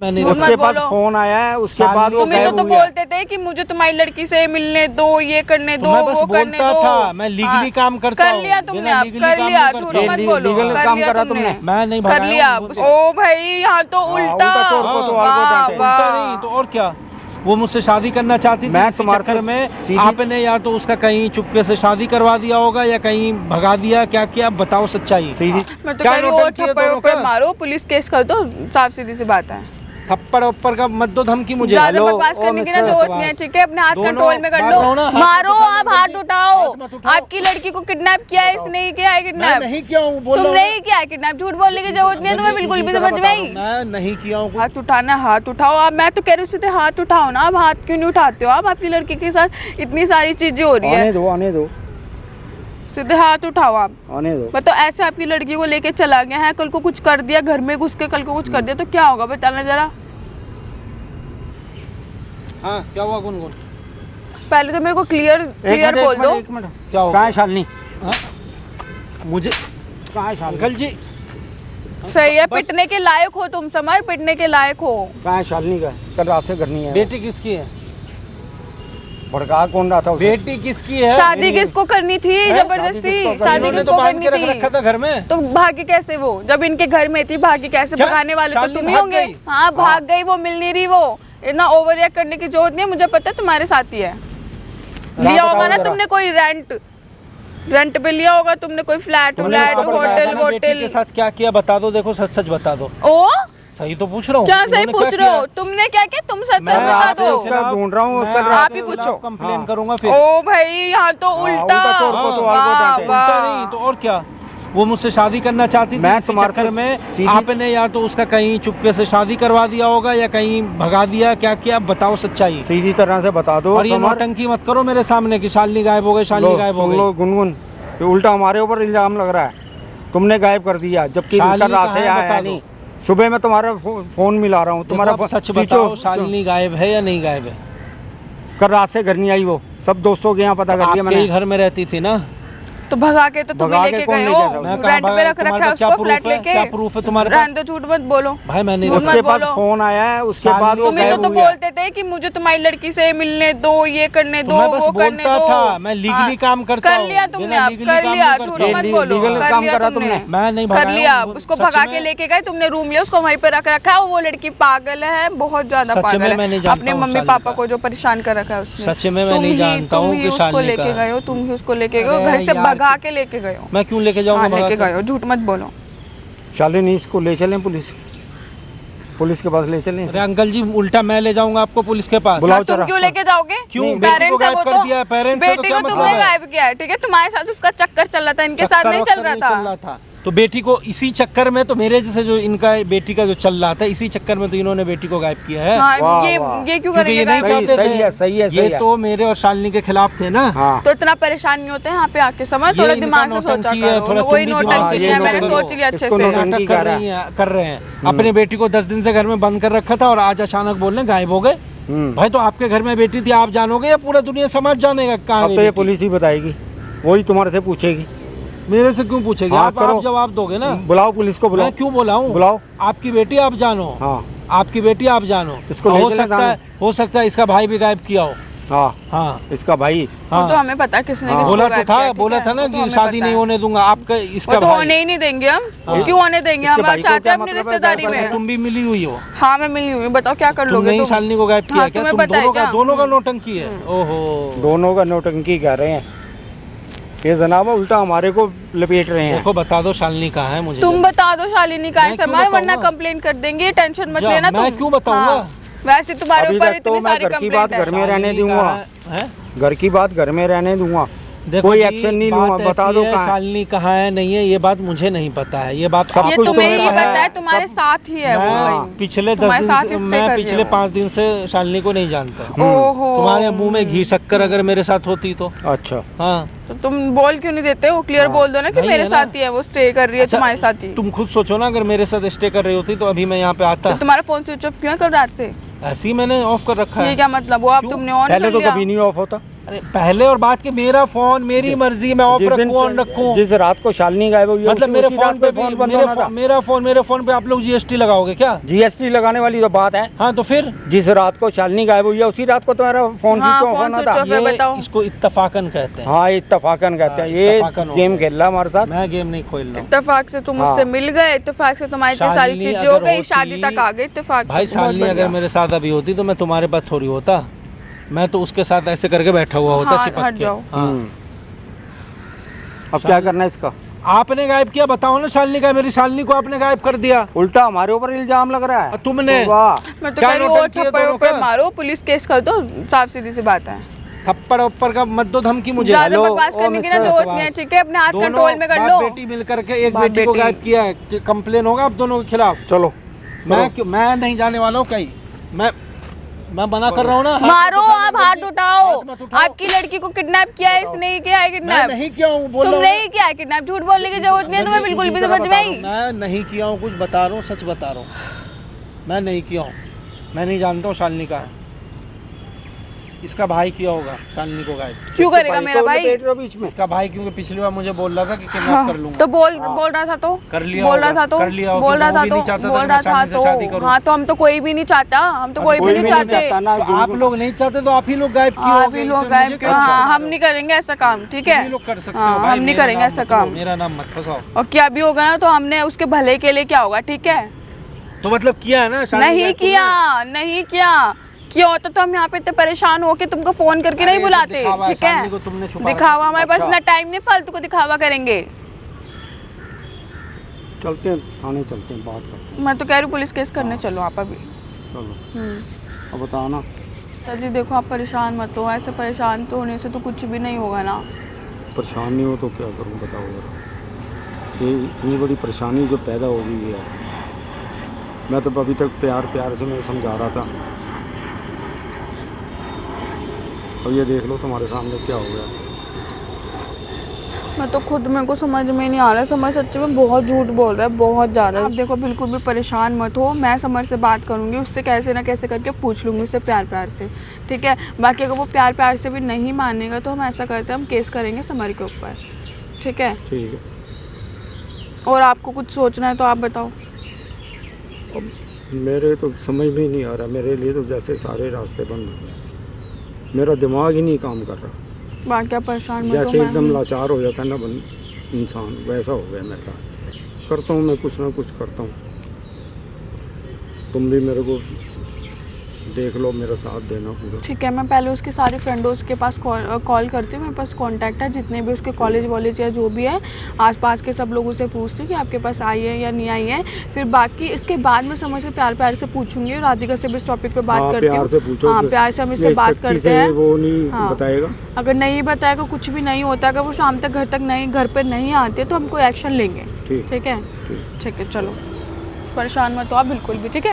मैंने उसके पास फोन आया है, उसके बाद वो तुम्हें तो बोलते थे कि मुझे तुम्हारी लड़की से मिलने दो, ये करने दो, वो करने दो। था मैं लीगली काम करता हूँ। कर लिया तुमने, आप कर लिया, झूठ मत बोलो, कर लिया तुमने, मैं नहीं कर लिया। ओ भाई यहाँ तो उल्टा, नहीं तो और क्या, वो मुझसे शादी करना चाहती थी, इसी चक्कर में आपने या तो उसका कहीं चुपके से शादी करवा दिया होगा या कहीं भगा दिया, क्या किया अब बताओ सच्चाई। मैं तो कह रही हूँ थप्पड़ मारो, पुलिस केस कर दो, साफ सीधी सी बात है। थप्पड़ ऊपर का मत दो धमकी मुझे, ज्यादा बकवास करने की ना जरूरत नहीं है, ठीक है? अपने हाथ कंट्रोल में कर लो, मारो, आप हाथ उठाओ। आपकी लड़की को किडनैप किया है इसने, किया है किडनैप? नहीं किया हूँ, तुम नहीं किया है किडनैप, झूठ बोलने की जरूरत नहीं है तुम्हें बिल्कुल भी, समझ में आई? मैं नहीं किया हूँ। हाथ उठाना, हाथ उठाओ आप। मैं तो कह रही हूँ सीधे हाथ उठाओ ना, आप हाथ क्यों नहीं उठाते हो? आप आपकी लड़की के साथ इतनी सारी चीजें हो रही है, आने दो, सीधे हाथ उठाओ आप। आने दो। मतलब ऐसे आपकी लड़की को लेके चला गया है, कल को कुछ कर दिया, घर में घुस के कल को कुछ कर दिया तो क्या होगा बताना जरा। हाँ क्या हुआ गुनगुन? पहले तो मेरे को क्लियर बोल दो। क्या होगा? कहाँ है शालिनी? मुझे कहाँ है शालिनी? अंकल जी सही है, पिटने के लायक हो तुम, समर, पिटने के लायक हो। कहाँ है शालिनी का? कल रात से घर नहीं है। बेटी किसकी है? भड़का कौन रहा था उसे? बेटी किसकी है? शादी किसको करनी थी? जबरदस्ती शादी किसको करनी थी? रखा था घर में, तो भागी कैसे वो? जब इनके घर में थी भागी कैसे? भगाने वाले तो तुम ही होंगे। हाँ भाग गई वो, मिल नहीं रही वो। इतना ओवर रिएक्ट करने की जरूरत नहीं है, मुझे पता है तुम्हारे साथ ही है। लिया होगा ना तुमने कोई रेंट पे लिया होगा तुमने, कोई फ्लैट होटल के साथ क्या किया बता दो, देखो सच सच बता दो। ओ सही तो पूछ रहा हूँ। क्या सही पूछ रहे हो? तुमने क्या किया? तुम सच सच बता दो। ढूंढ रहा हूँ, आप ही पूछो। कंप्लेन करूंगा फिर। ओ भाई यहाँ तो उल्टा, नहीं तो और क्या, वो मुझसे शादी करना चाहती थी, इसी चक्कर में आपने या तो उसका कहीं चुपके से शादी करवा दिया होगा या कहीं भगा दिया, क्या किया अब बताओ सच्चाई। सीधी तरह से बता दो। और ये नौटंकी मत करो मेरे सामने कि शालिनी गायब हो गई, शालिनी गायब हो गई। गुनगुन, ये उल्टा हमारे ऊपर इल्जाम लग रहा है, तुमने गायब कर दिया, जबकि रात से आया नहीं। सुबह मैं तुम्हारा फोन मिला रहा हूँ, तुम्हारा सच बताओ, शालिनी गायब है या नहीं गायब है? कल रात से घर नहीं आई वो, सब दोस्तों के यहाँ पता कर लिया मैंने। घर में रहती थी ना, तो भगा के तो तुम्हें लेके गए हो, रेंट पे रख रखा है उसको, फ्लैट लेके। क्या प्रूफ है तुम्हारे पास? तो झूठ मत बोलो भाई, मैंने उसके पास फोन आया है, उसके बाद तुम्हें तो बोलते थे कि मुझे तुम्हारी लड़की से मिलने दो, ये करने दो, वो करने दो। मैं लीगली काम करता हूँ। कर लिया तुमने, आप कर लिया, झूठ मत बोलो, काम करा तुमने। मैं नहीं कर लिया, उसको भगा के लेके गए, तुमने रूम लिया, उसको वहीं पे रख रखा है। वो लड़की पागल है, बहुत ज्यादा पागल है, अपने मम्मी पापा को जो परेशान कर रखा है उसने। सच में मैं नहीं जानता हूँ कि उसको लेके गए हो, तुम ही उसको लेके गए हो, घर से भगा के लेके गए हो। मैं क्यों लेके जाऊंगा? लेके गए हो, झूठ मत बोलो। शालिनी इसको ले चलें पुलिस के पास ले चलें। अरे अंकल जी, उल्टा मैं ले जाऊंगा आपको पुलिस के पास। बुलाओ, तुम क्यों लेके जाओगे? क्यों? पेरेंट्स है वो तो, बेटी को तुमने गायब किया है, ठीक है? तुम्हारे साथ उसका चक्कर चल रहा था, इनके साथ नहीं चल रहा था। तो बेटी को इसी चक्कर में, तो मेरे जैसे जो इनका बेटी का जो चल रहा था, इसी चक्कर में तो इन्होंने बेटी को गायब किया है। ये क्यों करेंगे? ये नहीं चाहते थे। सही है, ये तो मेरे और शालिनी के खिलाफ थे ना। तो इतना परेशान नहीं होते यहाँ पे आके, समझ, थोड़ा दिमाग से सोचा करो। कोई नोटंकी नहीं है, मैंने सोच लिया अच्छे से। नाटक कर रहे हैं। अपनी बेटी को 10 दिन से घर में बंद कर रखा था और आज अचानक बोलने गायब हो गए। भाई तो आपके घर में बेटी थी, आप जानोगे या पूरा दुनिया समाज जानेगा? कहाँ? तो ये पुलिस ही बताएगी, वही तुम्हारे से पूछेगी। मेरे से क्यों पूछेगी? आप जवाब दोगे ना। बुलाओ पुलिस को, बुलाओ। मैं क्यों बुलाऊं? बुलाओ। आपकी बेटी आप जानो। हाँ, आपकी बेटी आप जानो। इसको हो सकता है इसका भाई भी गायब किया हो। हाँ, इसका भाई। हाँ, तो हमें पता किसने बोला था ना कि शादी नहीं होने दूंगा आपका, इसका तो होने ही नहीं देंगे हम। क्यों होने देंगे? हम चाहते हैं अपनी रिश्तेदारी में। तुम भी मिली हुई हो? हाँ मैं मिली हुई, बताओ क्या कर लोगे? तुम शालिनी को गायब किया क्या? दोनों का नौटंकी है। ओहो, दोनों का नौटंकी कर रहे हैं ये जनाब, उल्टा हमारे को लपेट रहे हैं। देखो बता दो शालिनी कहाँ है मुझे। तुम बता दो शालिनी कहाँ है समर, वरना कंप्लेन कर देंगे, टेंशन मत लेना तुम। मैं क्यों बताऊंगा? वैसे तुम्हारे ऊपर इतनी सारी घर की बात घर में रहने दूंगा, घर की बात घर में रहने दूंगा, कोई एक्शन नहीं लूंगा। बता दो शालिनी कहाँ है, नहीं है, ये बात मुझे नहीं पता है। ये बात ये तुम्हें ही पता है, तुम्हारे साथ ही है वो। पिछले 5 दिन से शालिनी को नहीं जानता। तुम्हारे मुंह में घी शक्कर अगर मेरे साथ होती तो। अच्छा, हाँ, तो तुम बोल क्यों नहीं देते हो? क्लियर बोल दो ना कि मेरे साथ ही है वो, स्टे कर रही है तुम्हारे साथ ही। तुम खुद सोचो ना, अगर मेरे साथ स्टे कर रही होती तो अभी मैं यहाँ पे आता। तुम्हारा फोन स्विच ऑफ क्यों है कल रात से? ऐसे ही मैंने ऑफ कर रखा है। ये क्या मतलब? वो अब तुमने ऑन कर लिया? पहले तो कभी नहीं ऑफ होता। अरे पहले और बाद के मेरा फोन मेरी मर्जी, मैं ऑफ रखूं ऑन रखूं। जिस रात को शालिनी गायब हुई है, मतलब मेरे फोन पे फोन बंद होना था। मेरे फोन पे आप लोग जीएसटी लगाओगे क्या? जीएसटी लगाने वाली तो बात है। हाँ तो फिर जिस रात को शालिनी गायब हुई है उसी रात को तुम्हारा फोन हाँ, स्विच ऑफ फोन होना स्विच था। ऑफ है, बताओ। इसको इत्तफाकन कहते हैं। हाँ इत्तफाकन कहते हैं। इत्तफाकन ये हो गेम गया। खेल रहा हमारे साथ। मैं गेम नहीं खोल रहा हूँ। इत्तेफाक से तुम मुझसे मिल गए, इत्तेफाक से तुम्हारी इतनी सारी शालिनी चीजें हो अगर गई, होती- शादी तक आ गई इत्तेफाक। भाई बहुत शालिनी बढ़िया। अगर मेरे साथ अभी होती तो मैं तुम्हारे पास थोड़ी होता, मैं तो उसके साथ ऐसे करके बैठा हुआ होता हाँ, चिपक हट के। जाओ। हाँ। अब क्या करना है इसका? आपने गायब किया, बताओ ना। शालिनी का, मेरी शालिनी को आपने गायब कर दिया। उल्टा हमारे ऊपर इल्जाम लग रहा है। तुमने वाह, मैं तो क्या कह रही हूँ नौटंकी है थप्पड़ दोनों वप्पड़ का? मारो, पुलिस केस कर दो, साफ सीधी सी बात है। थप्पड़ उप्पड़ का मत दो धमकी मुझे। ज्यादा हेलो, बकवास ओ करने की ना मिस्टर जरूरत नहीं है, ठीक है? अपने हाथ दोनों कंट्रोल में कर बाप लो। बेटी मिलकर के एक बाप बेटी को बेटी। गायब किया है, कंप्लेन होगा आप दोनों के खिलाफ। चलो मैं नहीं जाने वाला हूँ कहीं। मैं मना कर रहा हूँ ना। मारो, आप हाथ उठाओ। हाथ मत उठाओ। आपकी लड़की को किडनैप किया है, इसने ही किया है मैं किडनैप। नहीं किया हूँ, बोल रहा तुमने हूँ। ही किया है किडनैप, झूठ बोलने की जरूरत नहीं है तुम्हें बिल्कुल भी, समझ में आई? मैं नहीं किया हूँ, कुछ बता रहा हूँ, सच बता रहा हूँ। मैं नहीं किया हूँ, मैं नहीं जानता हूँ शालिनी का है। इसका भाई किया होगा शालिनी को गायब। क्यों करेगा मेरा भाई? बीच में इसका भाई क्योंकि पिछली बार मुझे बोल रहा था कि किडनैप कर लूंगा। तो बोल रहा था तो कर लिया बोल रहा होगा, था तो कर लिया होगा, बोल रहा वो था भी तो नहीं चाहता था बोल कि रहा मैं था शालिनी से शादी तो करूं। हाँ, तो हम तो कोई भी नहीं चाहता, हम तो कोई भी नहीं चाहते। तो आप लोग नहीं चाहते तो आप ही लोग गायब क्यों हो आप गए? ही लोग इसमें गायब मुझे क्यों? क्या हाँ, चाहिए? हम नहीं करेंगे ऐसा काम, ठीक है? तुम ही लोग कर सकते हो हाँ, भाई, हम नहीं मेरा करेंगे नाम ऐसा मत लो, काम। मेरा नाम मत फंसाओ। और क्या भी होगा ना तो हमने उसके भले के लिए क्या होगा, ठीक है? तो मतलब किया है ना शालिनी नहीं गायब किया, नहीं किया। क्यों होता तो हम यहाँ पे इतने परेशान होके तुमको फोन करके नहीं अरे, बुलाते, दिखावा है, ठीक है? शालिनी को तुमने छुपा दिखावा रखा। हमारे पास अच्छा। इतना टाइम नहीं, फालतू को दिखावा करेंगे। चलते हैं थाने, चलते हैं, बात करते हैं। मैं तो कह रही हूँ पुलिस केस करने चलो आप अभी। चलो अब बताओ ना। तो जी देखो, आप परेशान मत हो, ऐसे परेशान तो होने से तो कुछ भी नहीं होगा ना। परेशान नहीं हो तो क्या करूं बताओ जरा। ये इतनी बड़ी परेशानी जो पैदा हो गई है, मैं तो अभी तक प्यार से मैं समझा रहा था। अब ये देख लो तुम्हारे सामने क्या हो गया। मैं तो खुद मेरे को समझ में नहीं आ रहा है, समर सच्ची में बहुत झूठ बोल रहा है, बहुत ज़्यादा। आप देखो बिल्कुल भी परेशान मत हो, मैं समर से बात करूँगी, उससे कैसे ना कैसे करके पूछ लूँगी, उससे प्यार से, ठीक है? बाकी अगर वो प्यार से भी नहीं मानेगा तो हम ऐसा करते हैं, हम केस करेंगे समर के ऊपर, ठीक है? ठीक है। और आपको कुछ सोचना है तो आप बताओ। अब मेरे तो समझ में ही नहीं आ रहा, मेरे लिए तो जैसे सारे रास्ते बंद हो गए, मेरा दिमाग ही नहीं काम कर रहा। बाकी आप परेशान मत हो। जैसे एकदम मैं- लाचार हो जाता है ना इंसान, वैसा हो गया मेरे साथ। करता हूँ मैं कुछ ना कुछ करता हूँ। तुम भी मेरे को देख लो, मेरा साथ देना पूरा। ठीक है, मैं पहले उसके सारे फ्रेंडों के पास कॉल करती हूँ, मेरे पास कांटेक्ट है, जितने भी उसके कॉलेज वॉलेज या जो भी है आसपास के सब लोगों से पूछती हूँ कि आपके पास आई है या नहीं आई है। फिर बाकी इसके बाद मैं समझ के प्यार से पूछूंगी, और राधिका से भी इस टॉपिक पे बात हाँ, करती प्यार से हूँ। पूछो। हाँ, प्यार से हम इससे ये बात सख्ती करते से हैं। वो नहीं हाँ। बताएगा। अगर नहीं बताएगा, कुछ भी नहीं होता, अगर वो शाम तक घर पर नहीं आते तो हम कोई एक्शन लेंगे, ठीक ठीक है? ठीक। ठीक है, चलो परेशान मत हो आप बिल्कुल भी, ठीक है?